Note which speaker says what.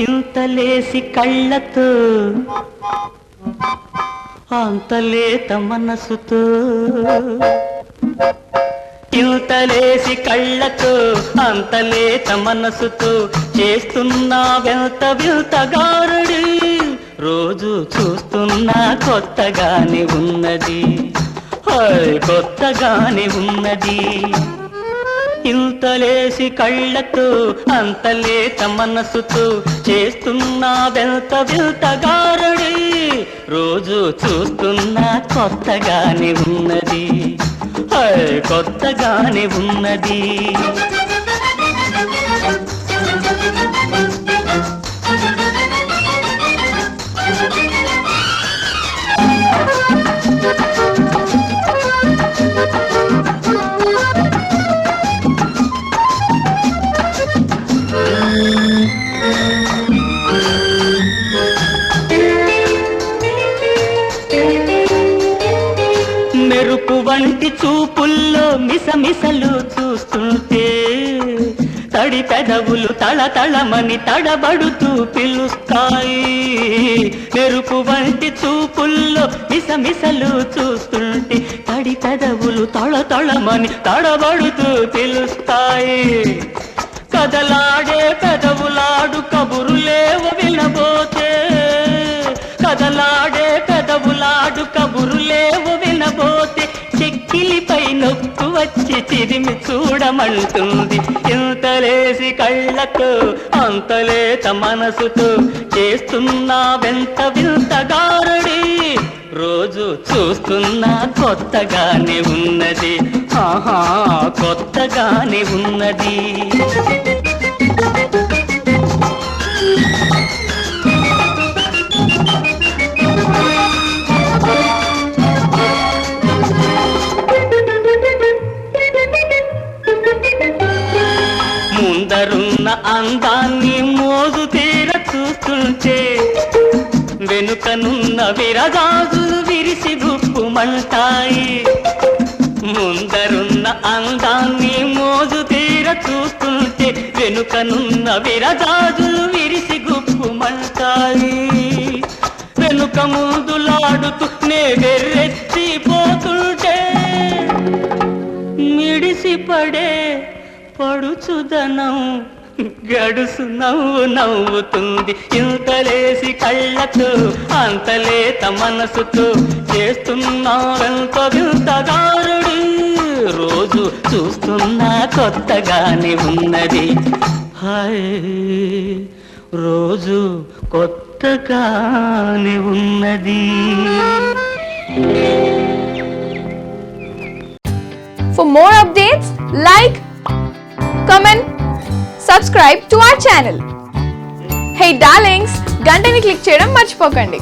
Speaker 1: ఇంతలేసి కళ్ళతో అంతలేత మనసుతో ఇంతలేసి కళ్ళతో అంతలేత మనసుతో చేస్తున్నా వెంత వింతగారుడి రోజు చూస్తున్నా కొత్తగానే ఉన్నది కొత్తగానే ఉన్నది ఇంతలేసి కళ్ళతో అంతలేత మనసుతో చేస్తున్నా వెంత వింతగారుడి రోజు చూస్తున్నా కొత్తగానే ఉన్నది కొత్తగానే ఉన్నది మెరుపు వంటి చూపుల్లో మిసమిసలు చూస్తుంటే తడి పెదవులు తళతళమని తడబడుతూ పిలుస్తాయి మెరుపు వంటి చూపుల్లో మిసమిసలు చూస్తుంటే తడి పెదవులు తళతళమని తడబడుతూ పిలుస్తాయి కదలాడే పెదవులాడు కబురులేవో వినబోతే కదలాడే పెదవులాడు కబురులేవో వినబోతే చెక్కిలిపై నొక్కు వచ్చి చిరిమి చూడమంటుంది ఇంతలేసి కళ్ళతో అంతలేత మనసుతో చేస్తున్నా వెంత వింతగారుడి రోజు చూస్తున్నా కొత్తగానే ఉన్నది కొత్తగానే ఉన్నది ముందరున్న అందాన్ని మోజు తీర చూస్తుంటే వెనుకనున్న విరజాజులు విరిసి గుప్పుమంటాయి ముందరున్న అందాన్ని మోజు తీర చూస్తుంటే వెనుకనున్న విరజాజులు విరిసి గుప్పుమంటాయి వెనుక ముందులాడుతూ నే వెర్రెత్తిపోతుంటే మిడిసి పడే పడుచుదనం గడుసు నవ్వుతుంది ఇంతలేసి కళ్ళతో అంతలేత మనసుతో చేస్తున్నారంత వింతగారుడు రోజు చూస్తున్నా కొత్తగానే ఉన్నది రోజు కొత్తగానే ఉన్నది.
Speaker 2: For more updates, like, comment, subscribe to our channel. Hey darlings, గంటని click చేయడం మర్చిపోకండి.